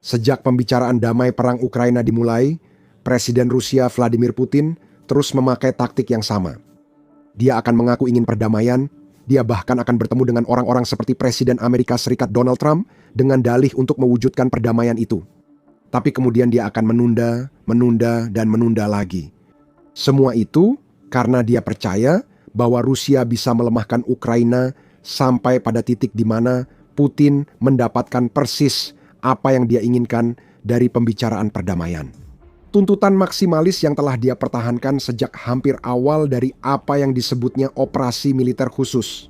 Sejak pembicaraan damai perang Ukraina dimulai, Presiden Rusia Vladimir Putin terus memakai taktik yang sama. Dia akan mengaku ingin perdamaian, dia bahkan akan bertemu dengan orang-orang seperti Presiden Amerika Serikat Donald Trump dengan dalih untuk mewujudkan perdamaian itu. Tapi kemudian dia akan menunda, dan menunda lagi. Semua itu karena dia percaya bahwa Rusia bisa melemahkan Ukraina sampai pada titik di mana Putin mendapatkan persis apa yang dia inginkan dari pembicaraan perdamaian. Tuntutan maksimalis yang telah dia pertahankan sejak hampir awal dari apa yang disebutnya operasi militer khusus.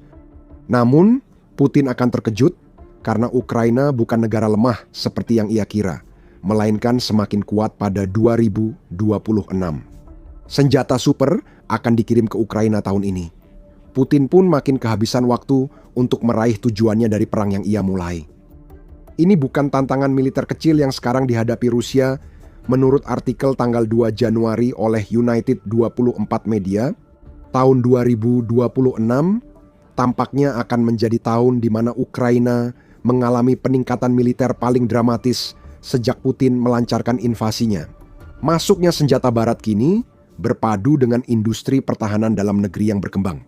Namun, Putin akan terkejut karena Ukraina bukan negara lemah seperti yang ia kira, melainkan semakin kuat pada 2026. Senjata super akan dikirim ke Ukraina tahun ini. Putin pun makin kehabisan waktu untuk meraih tujuannya dari perang yang ia mulai. Ini bukan tantangan militer kecil yang sekarang dihadapi Rusia. Menurut artikel tanggal 2 Januari oleh United 24 Media, tahun 2026 tampaknya akan menjadi tahun di mana Ukraina mengalami peningkatan militer paling dramatis sejak Putin melancarkan invasinya. Masuknya senjata barat kini berpadu dengan industri pertahanan dalam negeri yang berkembang.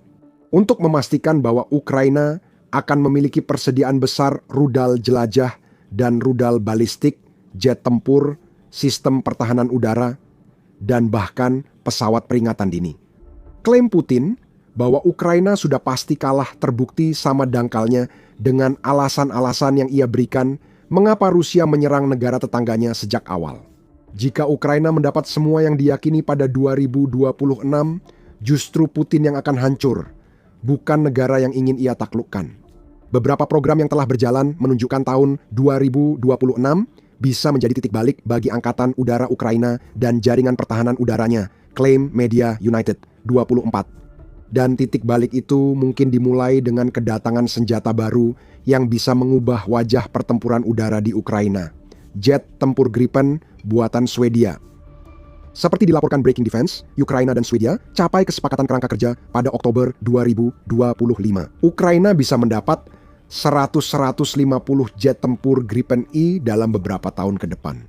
Untuk memastikan bahwa Ukraina akan memiliki persediaan besar rudal jelajah dan rudal balistik, jet tempur, sistem pertahanan udara, dan bahkan pesawat peringatan dini. Klaim Putin bahwa Ukraina sudah pasti kalah terbukti sama dangkalnya dengan alasan-alasan yang ia berikan mengapa Rusia menyerang negara tetangganya sejak awal. Jika Ukraina mendapat semua yang diyakini pada 2026, justru Putin yang akan hancur, bukan negara yang ingin ia taklukkan. Beberapa program yang telah berjalan menunjukkan tahun 2026 bisa menjadi titik balik bagi Angkatan Udara Ukraina dan jaringan pertahanan udaranya, klaim media United 24. Dan titik balik itu mungkin dimulai dengan kedatangan senjata baru yang bisa mengubah wajah pertempuran udara di Ukraina. Jet tempur Gripen buatan Swedia. Seperti dilaporkan Breaking Defense, Ukraina dan Swedia capai kesepakatan kerangka kerja pada Oktober 2025. Ukraina bisa mendapat 100-150 jet tempur Gripen E dalam beberapa tahun ke depan.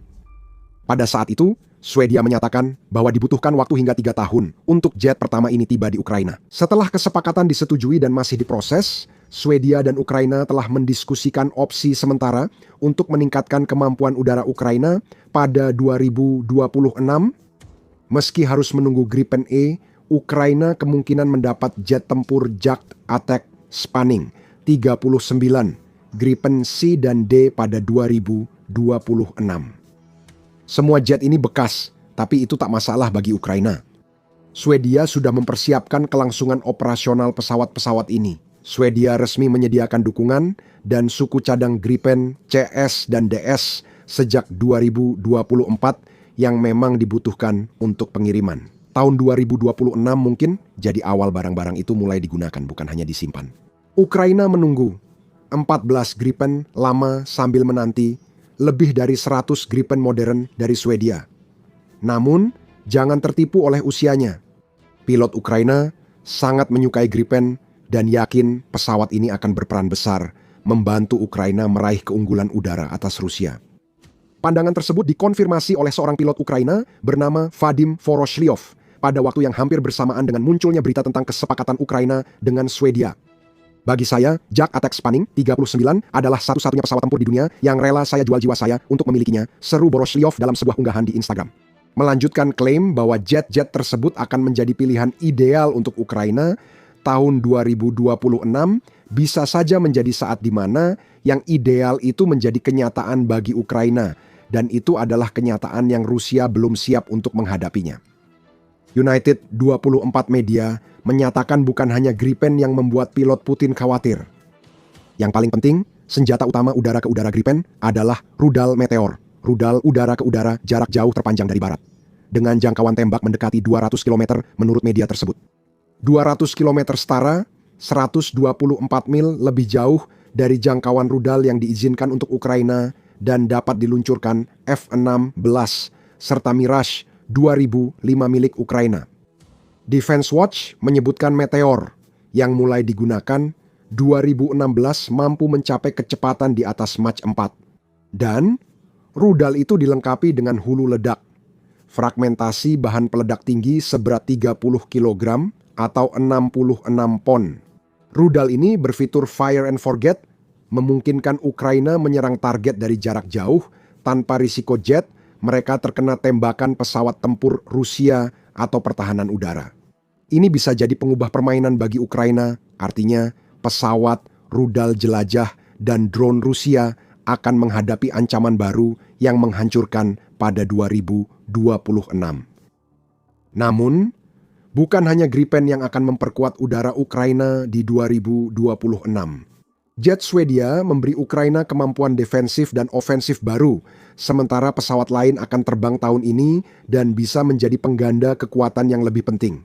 Pada saat itu, Swedia menyatakan bahwa dibutuhkan waktu hingga 3 tahun untuk jet pertama ini tiba di Ukraina. Setelah kesepakatan disetujui dan masih diproses, Swedia dan Ukraina telah mendiskusikan opsi sementara untuk meningkatkan kemampuan udara Ukraina pada 2026. Meski harus menunggu Gripen E, Ukraina kemungkinan mendapat jet tempur Jacht Attack Spanning 39, Gripen C dan D pada 2026. Semua jet ini bekas, tapi itu tak masalah bagi Ukraina. Swedia sudah mempersiapkan kelangsungan operasional pesawat-pesawat ini. Swedia resmi menyediakan dukungan dan suku cadang Gripen CS dan DS sejak 2024 yang memang dibutuhkan untuk pengiriman. Tahun 2026 mungkin jadi awal barang-barang itu mulai digunakan, bukan hanya disimpan. Ukraina menunggu 14 Gripen lama sambil menanti lebih dari 100 Gripen modern dari Swedia. Namun, jangan tertipu oleh usianya. Pilot Ukraina sangat menyukai Gripen dan yakin pesawat ini akan berperan besar membantu Ukraina meraih keunggulan udara atas Rusia. Pandangan tersebut dikonfirmasi oleh seorang pilot Ukraina bernama Vadim Voroshilov pada waktu yang hampir bersamaan dengan munculnya berita tentang kesepakatan Ukraina dengan Swedia. Bagi saya, Jacht Attack Spanning 39 adalah satu-satunya pesawat tempur di dunia yang rela saya jual jiwa saya untuk memilikinya, seru Voroshilov dalam sebuah unggahan di Instagram. Melanjutkan klaim bahwa jet-jet tersebut akan menjadi pilihan ideal untuk Ukraina, tahun 2026 bisa saja menjadi saat di mana yang ideal itu menjadi kenyataan bagi Ukraina, dan itu adalah kenyataan yang Rusia belum siap untuk menghadapinya. United 24 Media menyatakan bukan hanya Gripen yang membuat pilot Putin khawatir. Yang paling penting, senjata utama udara ke udara Gripen adalah rudal Meteor, rudal udara ke udara jarak jauh terpanjang dari barat. Dengan jangkauan tembak mendekati 200 km menurut media tersebut. 200 km setara 124 mil lebih jauh dari jangkauan rudal yang diizinkan untuk Ukraina dan dapat diluncurkan F-16 serta Mirage 2005 milik Ukraina. Defense Watch menyebutkan Meteor yang mulai digunakan 2016 mampu mencapai kecepatan di atas Mach 4. Dan Rudal itu dilengkapi dengan hulu ledak, fragmentasi bahan peledak tinggi seberat 30 kg atau 66 pon. Rudal ini berfitur fire and forget, memungkinkan Ukraina menyerang target dari jarak jauh tanpa risiko jet mereka terkena tembakan pesawat tempur Rusia atau pertahanan udara. Ini bisa jadi pengubah permainan bagi Ukraina, artinya pesawat, rudal jelajah, dan drone Rusia akan menghadapi ancaman baru yang menghancurkan pada 2026. Namun, bukan hanya Gripen yang akan memperkuat udara Ukraina di 2026. Jet Swedia memberi Ukraina kemampuan defensif dan ofensif baru, sementara pesawat lain akan terbang tahun ini dan bisa menjadi pengganda kekuatan yang lebih penting.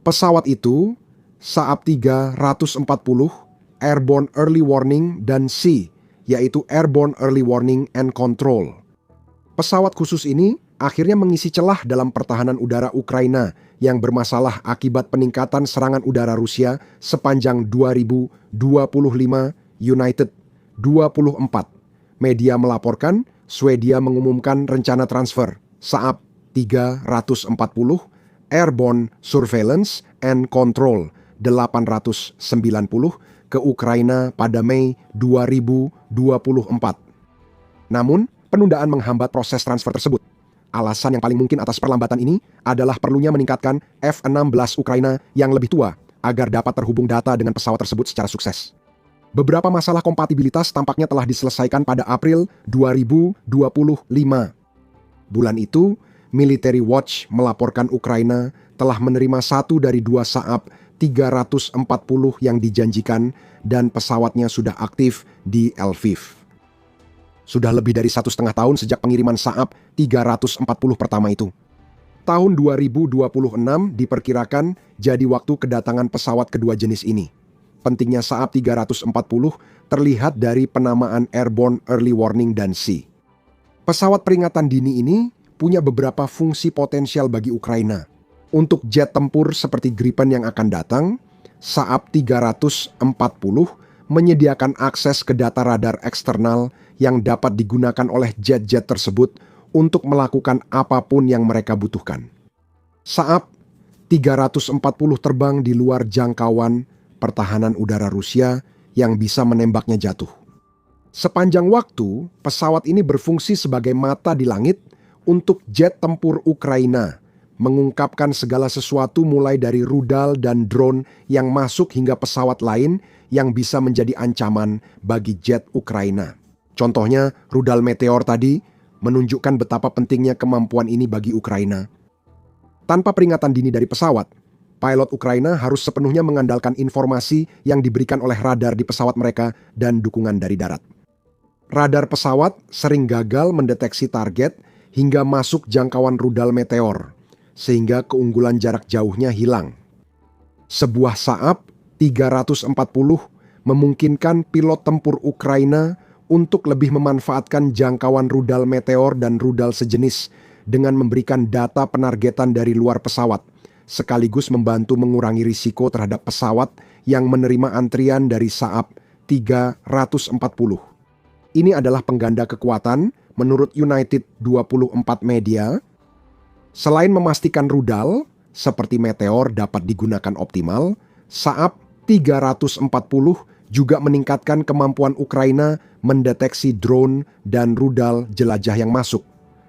Pesawat itu, Saab 340, Airborne Early Warning, dan C, yaitu Airborne Early Warning and Control. Pesawat khusus ini akhirnya mengisi celah dalam pertahanan udara Ukraina yang bermasalah akibat peningkatan serangan udara Rusia sepanjang 2025 United 24. Media melaporkan Swedia mengumumkan rencana transfer Saab 340 Airborne Surveillance and Control 890 ke Ukraina pada Mei 2024. Namun, penundaan menghambat proses transfer tersebut. Alasan yang paling mungkin atas perlambatan ini adalah perlunya meningkatkan F-16 Ukraina yang lebih tua agar dapat terhubung data dengan pesawat tersebut secara sukses. Beberapa masalah kompatibilitas tampaknya telah diselesaikan pada April 2025. Bulan itu, Military Watch melaporkan Ukraina telah menerima 1 dari 2 Saab 340 yang dijanjikan dan pesawatnya sudah aktif di Lviv. Sudah lebih dari 1,5 tahun sejak pengiriman Saab 340 pertama itu. Tahun 2026 diperkirakan jadi waktu kedatangan pesawat kedua jenis ini. Pentingnya Saab 340 terlihat dari penamaan Airborne Early Warning dan C. Pesawat peringatan dini ini punya beberapa fungsi potensial bagi Ukraina. Untuk jet tempur seperti Gripen yang akan datang, Saab 340 menyediakan akses ke data radar eksternal yang dapat digunakan oleh jet-jet tersebut untuk melakukan apapun yang mereka butuhkan. Saab 340 terbang di luar jangkauan pertahanan udara Rusia yang bisa menembaknya jatuh. Sepanjang waktu, pesawat ini berfungsi sebagai mata di langit untuk jet tempur Ukraina, mengungkapkan segala sesuatu mulai dari rudal dan drone yang masuk hingga pesawat lain yang bisa menjadi ancaman bagi jet Ukraina. Contohnya, rudal Meteor tadi menunjukkan betapa pentingnya kemampuan ini bagi Ukraina. Tanpa peringatan dini dari pesawat, pilot Ukraina harus sepenuhnya mengandalkan informasi yang diberikan oleh radar di pesawat mereka dan dukungan dari darat. Radar pesawat sering gagal mendeteksi target hingga masuk jangkauan rudal Meteor, sehingga keunggulan jarak jauhnya hilang. Sebuah Saab 340 memungkinkan pilot tempur Ukraina untuk lebih memanfaatkan jangkauan rudal Meteor dan rudal sejenis dengan memberikan data penargetan dari luar pesawat, sekaligus membantu mengurangi risiko terhadap pesawat yang menerima antrian dari Saab 340. Ini adalah pengganda kekuatan menurut United 24 Media. Selain memastikan rudal seperti Meteor dapat digunakan optimal, Saab 340 juga meningkatkan kemampuan Ukraina mendeteksi drone dan rudal jelajah yang masuk.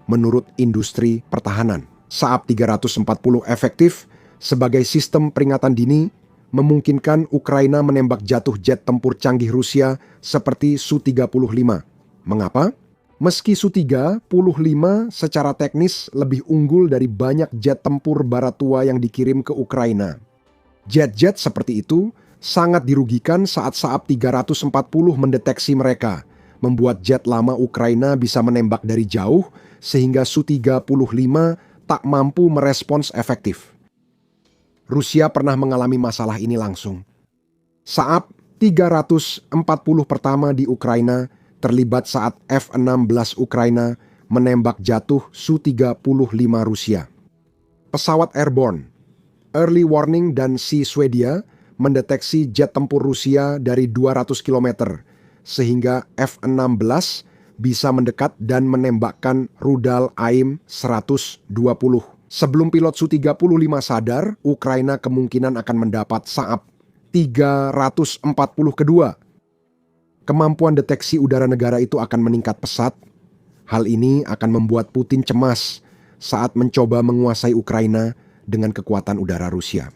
Menurut industri pertahanan, Saab 340 efektif sebagai sistem peringatan dini, memungkinkan Ukraina menembak jatuh jet tempur canggih Rusia seperti Su-35. Mengapa? Meski Su-35 secara teknis lebih unggul dari banyak jet tempur barat tua yang dikirim ke Ukraina. Jet-jet seperti itu sangat dirugikan saat Saab 340 mendeteksi mereka, membuat jet lama Ukraina bisa menembak dari jauh sehingga Su-35 tak mampu merespons efektif. Rusia pernah mengalami masalah ini langsung. Saab 340 pertama di Ukraina terlibat saat F-16 Ukraina menembak jatuh Su-35 Rusia. Pesawat Airborne, Early Warning dan C Swedia mendeteksi jet tempur Rusia dari 200 km, sehingga F-16 bisa mendekat dan menembakkan rudal AIM-120. Sebelum pilot Su-35 sadar, Ukraina kemungkinan akan mendapat Saab 340 kedua. Kemampuan deteksi udara negara itu akan meningkat pesat. Hal ini akan membuat Putin cemas saat mencoba menguasai Ukraina dengan kekuatan udara Rusia.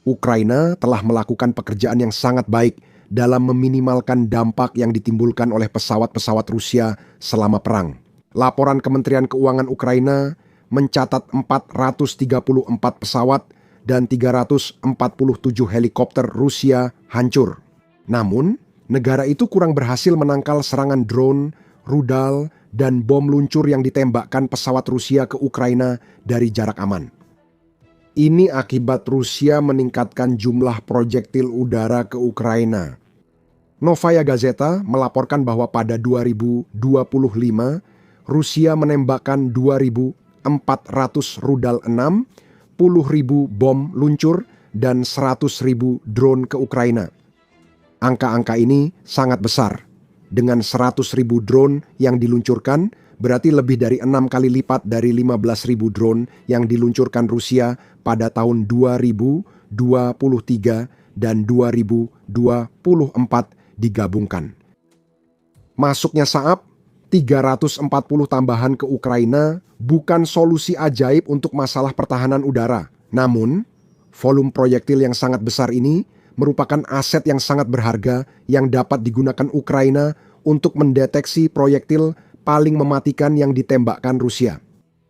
Ukraina telah melakukan pekerjaan yang sangat baik dalam meminimalkan dampak yang ditimbulkan oleh pesawat-pesawat Rusia selama perang. Laporan Kementerian Keuangan Ukraina mencatat 434 pesawat dan 347 helikopter Rusia hancur. Namun, negara itu kurang berhasil menangkal serangan drone, rudal, dan bom luncur yang ditembakkan pesawat Rusia ke Ukraina dari jarak aman. Ini akibat Rusia meningkatkan jumlah proyektil udara ke Ukraina. Novaya Gazeta melaporkan bahwa pada 2025, Rusia menembakkan 2.400 rudal 6, 10.000 bom luncur, dan 100.000 drone ke Ukraina. Angka-angka ini sangat besar. Dengan 100.000 drone yang diluncurkan, berarti lebih dari 6 kali lipat dari 15.000 drone yang diluncurkan Rusia pada tahun 2023 dan 2024 digabungkan. Masuknya Saab 340 tambahan ke Ukraina bukan solusi ajaib untuk masalah pertahanan udara. Namun, volume proyektil yang sangat besar ini merupakan aset yang sangat berharga yang dapat digunakan Ukraina untuk mendeteksi proyektil paling mematikan yang ditembakkan Rusia.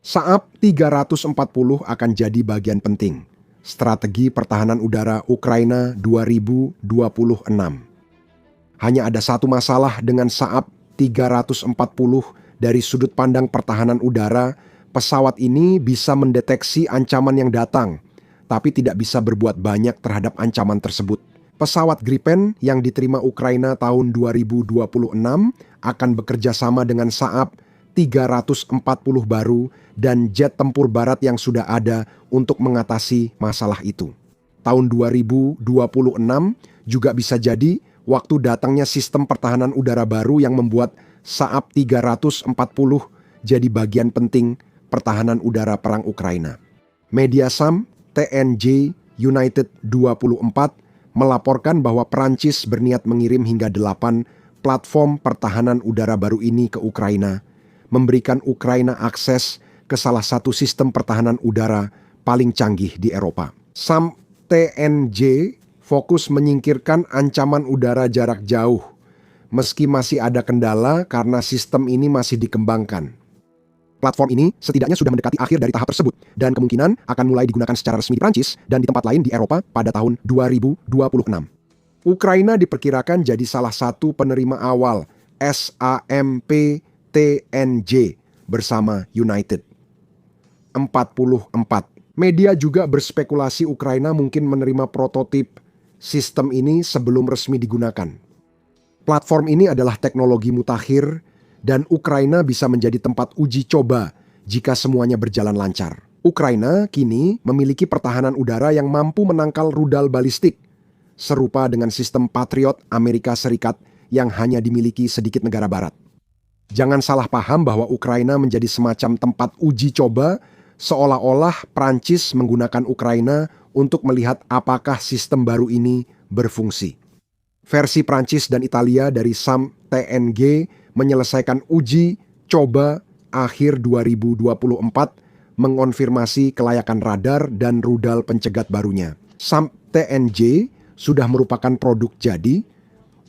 Saab 340 akan jadi bagian penting strategi pertahanan udara Ukraina 2026. Hanya ada satu masalah dengan Saab 340 dari sudut pandang pertahanan udara. Pesawat ini bisa mendeteksi ancaman yang datang, tapi tidak bisa berbuat banyak terhadap ancaman tersebut. Pesawat Gripen yang diterima Ukraina tahun 2026 akan bekerja sama dengan Saab 340 baru dan jet tempur barat yang sudah ada untuk mengatasi masalah itu. Tahun 2026 juga bisa jadi waktu datangnya sistem pertahanan udara baru yang membuat Saab 340 jadi bagian penting pertahanan udara perang Ukraina. Media SAM TNJ United 24 melaporkan bahwa Prancis berniat mengirim hingga 8 platform pertahanan udara baru ini ke Ukraina, memberikan Ukraina akses ke salah satu sistem pertahanan udara paling canggih di Eropa. SAM TNJ fokus menyingkirkan ancaman udara jarak jauh, meski masih ada kendala karena sistem ini masih dikembangkan. Platform ini setidaknya sudah mendekati akhir dari tahap tersebut dan kemungkinan akan mulai digunakan secara resmi di Prancis dan di tempat lain di Eropa pada tahun 2026. Ukraina diperkirakan jadi salah satu penerima awal SAMP TNJ bersama United 44. Media juga berspekulasi Ukraina mungkin menerima prototip sistem ini sebelum resmi digunakan. Platform ini adalah teknologi mutakhir dan Ukraina bisa menjadi tempat uji coba jika semuanya berjalan lancar. Ukraina kini memiliki pertahanan udara yang mampu menangkal rudal balistik, serupa dengan sistem Patriot Amerika Serikat yang hanya dimiliki sedikit negara barat. Jangan salah paham bahwa Ukraina menjadi semacam tempat uji coba, seolah-olah Prancis menggunakan Ukraina untuk melihat apakah sistem baru ini berfungsi. Versi Prancis dan Italia dari SAM TNG menyelesaikan uji coba akhir 2024 mengonfirmasi kelayakan radar dan rudal pencegat barunya. SAM TNJ sudah merupakan produk jadi,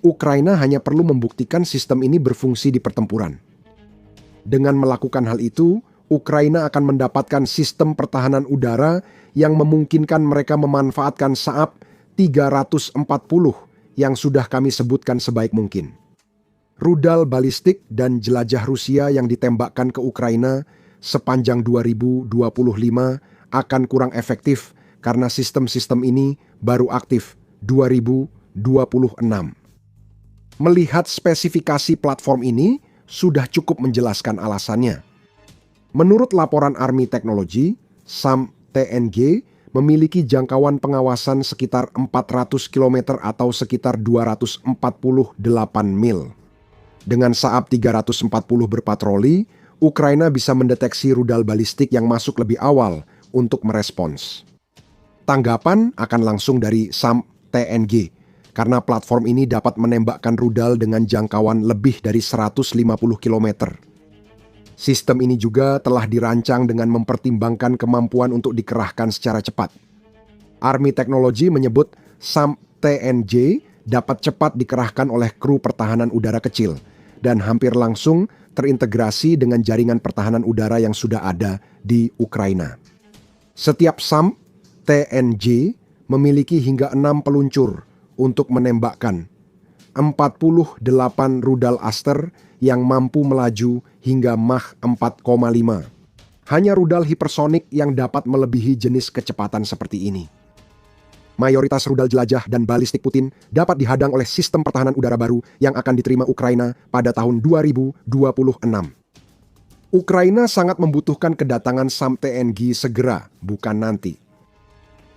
Ukraina hanya perlu membuktikan sistem ini berfungsi di pertempuran. Dengan melakukan hal itu, Ukraina akan mendapatkan sistem pertahanan udara yang memungkinkan mereka memanfaatkan Saab 340 yang sudah kami sebutkan sebaik mungkin. Rudal balistik dan jelajah Rusia yang ditembakkan ke Ukraina sepanjang 2025 akan kurang efektif karena sistem-sistem ini baru aktif 2026. Melihat spesifikasi platform ini sudah cukup menjelaskan alasannya. Menurut laporan Army Technology, SAM TNG memiliki jangkauan pengawasan sekitar 400 km atau sekitar 248 mil. Dengan Saab 340 berpatroli, Ukraina bisa mendeteksi rudal balistik yang masuk lebih awal untuk merespons. Tanggapan akan langsung dari SAM TNG, karena platform ini dapat menembakkan rudal dengan jangkauan lebih dari 150 km. Sistem ini juga telah dirancang dengan mempertimbangkan kemampuan untuk dikerahkan secara cepat. Army Technology menyebut SAM TNG dapat cepat dikerahkan oleh kru pertahanan udara kecil dan hampir langsung terintegrasi dengan jaringan pertahanan udara yang sudah ada di Ukraina. Setiap SAM TNG memiliki hingga 6 peluncur untuk menembakkan 48 rudal Aster yang mampu melaju hingga Mach 4,5. Hanya rudal hipersonik yang dapat melebihi jenis kecepatan seperti ini. Mayoritas rudal jelajah dan balistik Putin dapat dihadang oleh sistem pertahanan udara baru yang akan diterima Ukraina pada tahun 2026. Ukraina sangat membutuhkan kedatangan SAM TNG segera, bukan nanti.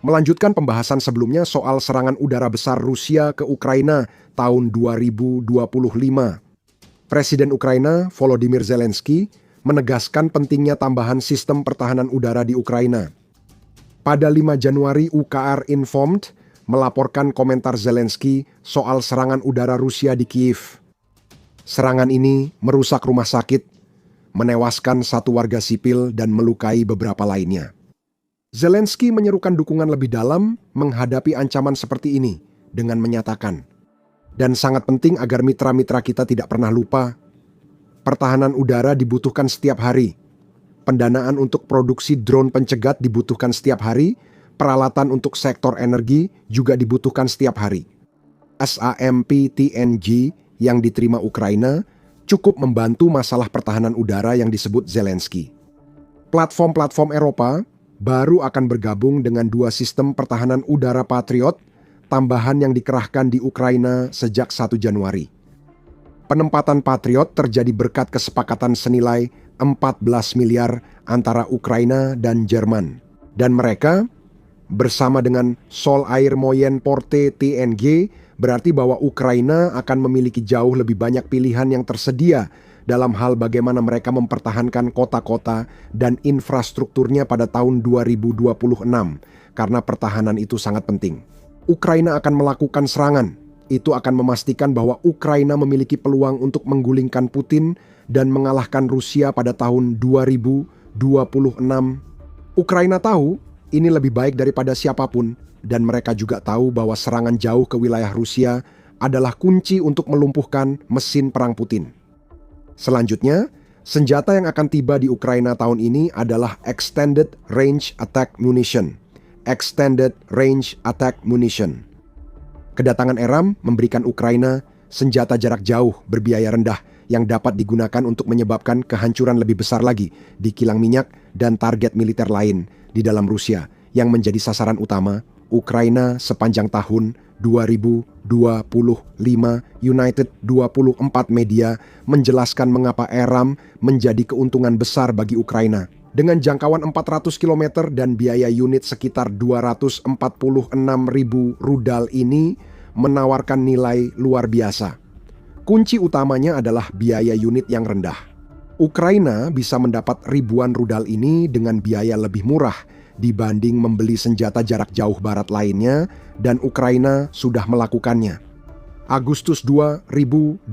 Melanjutkan pembahasan sebelumnya soal serangan udara besar Rusia ke Ukraina tahun 2025. Presiden Ukraina Volodymyr Zelensky menegaskan pentingnya tambahan sistem pertahanan udara di Ukraina. Pada 5 Januari UKR Informed melaporkan komentar Zelensky soal serangan udara Rusia di Kiev. Serangan ini merusak rumah sakit, menewaskan 1 warga sipil dan melukai beberapa lainnya. Zelensky menyerukan dukungan lebih dalam menghadapi ancaman seperti ini dengan menyatakan, dan sangat penting agar mitra-mitra kita tidak pernah lupa, pertahanan udara dibutuhkan setiap hari. Pendanaan untuk produksi drone pencegat dibutuhkan setiap hari, peralatan untuk sektor energi juga dibutuhkan setiap hari. SAMP TNG yang diterima Ukraina cukup membantu masalah pertahanan udara yang disebut Zelensky. Platform-platform Eropa baru akan bergabung dengan 2 sistem pertahanan udara Patriot tambahan yang dikerahkan di Ukraina sejak 1 Januari. Penempatan Patriot terjadi berkat kesepakatan senilai 14 miliar antara Ukraina dan Jerman. Dan mereka, bersama dengan Sol Air Moyen Porte TNG, berarti bahwa Ukraina akan memiliki jauh lebih banyak pilihan yang tersedia dalam hal bagaimana mereka mempertahankan kota-kota dan infrastrukturnya pada tahun 2026, karena pertahanan itu sangat penting. Ukraina akan melakukan serangan. Itu akan memastikan bahwa Ukraina memiliki peluang untuk menggulingkan Putin dan mengalahkan Rusia pada tahun 2026. Ukraina tahu ini lebih baik daripada siapapun, dan mereka juga tahu bahwa serangan jauh ke wilayah Rusia adalah kunci untuk melumpuhkan mesin perang Putin. Selanjutnya, senjata yang akan tiba di Ukraina tahun ini adalah Extended Range Attack Munition. Extended Range Attack Munition. Kedatangan ERAM memberikan Ukraina senjata jarak jauh berbiaya rendah yang dapat digunakan untuk menyebabkan kehancuran lebih besar lagi di kilang minyak dan target militer lain di dalam Rusia yang menjadi sasaran utama Ukraina sepanjang tahun 2025. United 24 Media menjelaskan mengapa ERAM menjadi keuntungan besar bagi Ukraina. Dengan jangkauan 400 km dan biaya unit sekitar 246.000 rudal ini menawarkan nilai luar biasa. Kunci utamanya adalah biaya unit yang rendah. Ukraina bisa mendapat ribuan rudal ini dengan biaya lebih murah dibanding membeli senjata jarak jauh barat lainnya, dan Ukraina sudah melakukannya. Agustus 2025,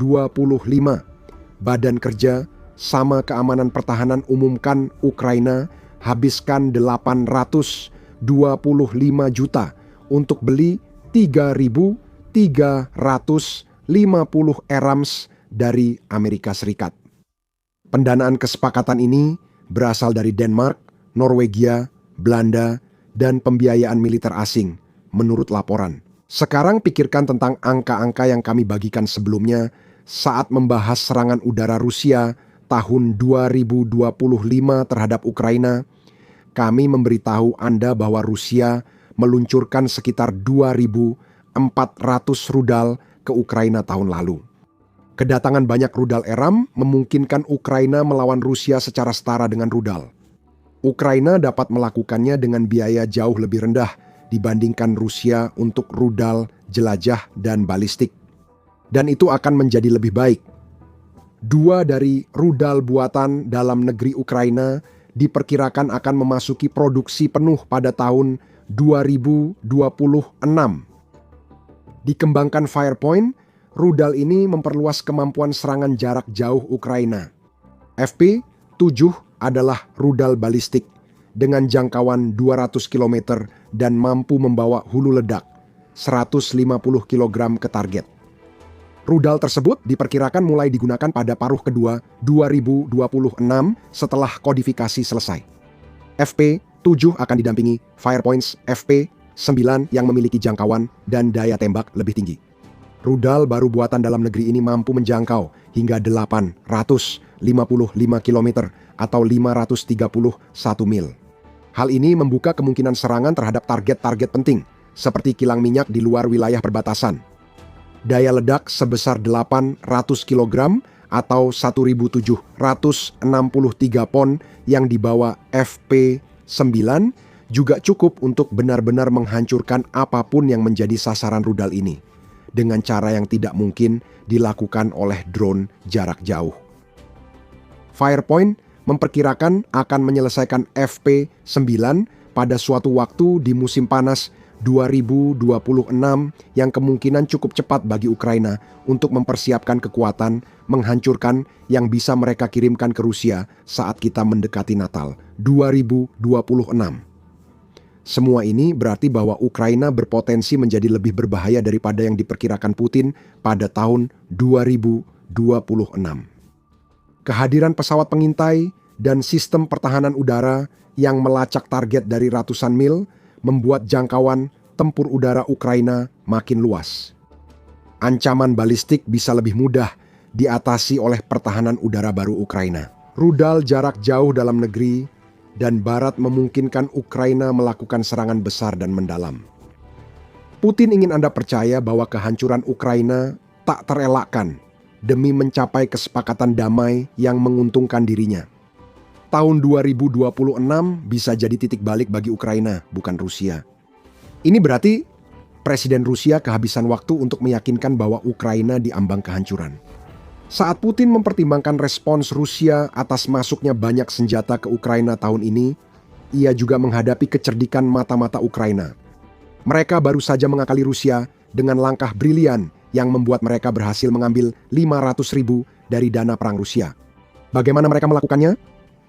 Badan Kerja Sama Keamanan Pertahanan umumkan Ukraina habiskan 825 juta untuk beli 3.350 ERAMS dari Amerika Serikat. Pendanaan kesepakatan ini berasal dari Denmark, Norwegia, Belanda, dan pembiayaan militer asing, menurut laporan. Sekarang pikirkan tentang angka-angka yang kami bagikan sebelumnya saat membahas serangan udara Rusia tahun 2025 terhadap Ukraina. Kami memberitahu Anda bahwa Rusia meluncurkan sekitar 2.400 rudal ke Ukraina tahun lalu. Kedatangan banyak rudal ERAM memungkinkan Ukraina melawan Rusia secara setara dengan rudal. Ukraina dapat melakukannya dengan biaya jauh lebih rendah dibandingkan Rusia untuk rudal, jelajah, dan balistik. Dan itu akan menjadi lebih baik. 2 dari rudal buatan dalam negeri Ukraina diperkirakan akan memasuki produksi penuh pada tahun 2026. Dikembangkan Firepoint, rudal ini memperluas kemampuan serangan jarak jauh Ukraina. FP-7 adalah rudal balistik dengan jangkauan 200 km dan mampu membawa hulu ledak 150 kg ke target. Rudal tersebut diperkirakan mulai digunakan pada paruh kedua 2026 setelah kodifikasi selesai. FP-7 akan didampingi Firepoints FP-9 yang memiliki jangkauan dan daya tembak lebih tinggi. Rudal baru buatan dalam negeri ini mampu menjangkau hingga 855 km atau 531 mil. Hal ini membuka kemungkinan serangan terhadap target-target penting seperti kilang minyak di luar wilayah perbatasan. Daya ledak sebesar 800 kg atau 1.763 pon yang dibawa FP-9 juga cukup untuk benar-benar menghancurkan apapun yang menjadi sasaran rudal ini dengan cara yang tidak mungkin dilakukan oleh drone jarak jauh. Firepoint memperkirakan akan menyelesaikan FP-9 pada suatu waktu di musim panas 2026 yang kemungkinan cukup cepat bagi Ukraina untuk mempersiapkan kekuatan menghancurkan yang bisa mereka kirimkan ke Rusia saat kita mendekati Natal 2026. Semua ini berarti bahwa Ukraina berpotensi menjadi lebih berbahaya daripada yang diperkirakan Putin pada tahun 2026. Kehadiran pesawat pengintai dan sistem pertahanan udara yang melacak target dari ratusan mil membuat jangkauan tempur udara Ukraina makin luas. Ancaman balistik bisa lebih mudah diatasi oleh pertahanan udara baru Ukraina. Rudal jarak jauh dalam negeri dan barat memungkinkan Ukraina melakukan serangan besar dan mendalam. Putin ingin Anda percaya bahwa kehancuran Ukraina tak terelakkan demi mencapai kesepakatan damai yang menguntungkan dirinya. Tahun 2026 bisa jadi titik balik bagi Ukraina, bukan Rusia. Ini berarti Presiden Rusia kehabisan waktu untuk meyakinkan bahwa Ukraina diambang kehancuran. Saat Putin mempertimbangkan respons Rusia atas masuknya banyak senjata ke Ukraina tahun ini, ia juga menghadapi kecerdikan mata-mata Ukraina. Mereka baru saja mengakali Rusia dengan langkah brilian yang membuat mereka berhasil mengambil 500.000 dari dana perang Rusia. Bagaimana mereka melakukannya?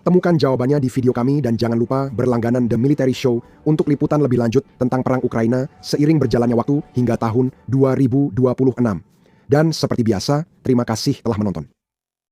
Temukan jawabannya di video kami dan jangan lupa berlangganan The Military Show untuk liputan lebih lanjut tentang perang Ukraina seiring berjalannya waktu hingga tahun 2026. Dan seperti biasa, terima kasih telah menonton.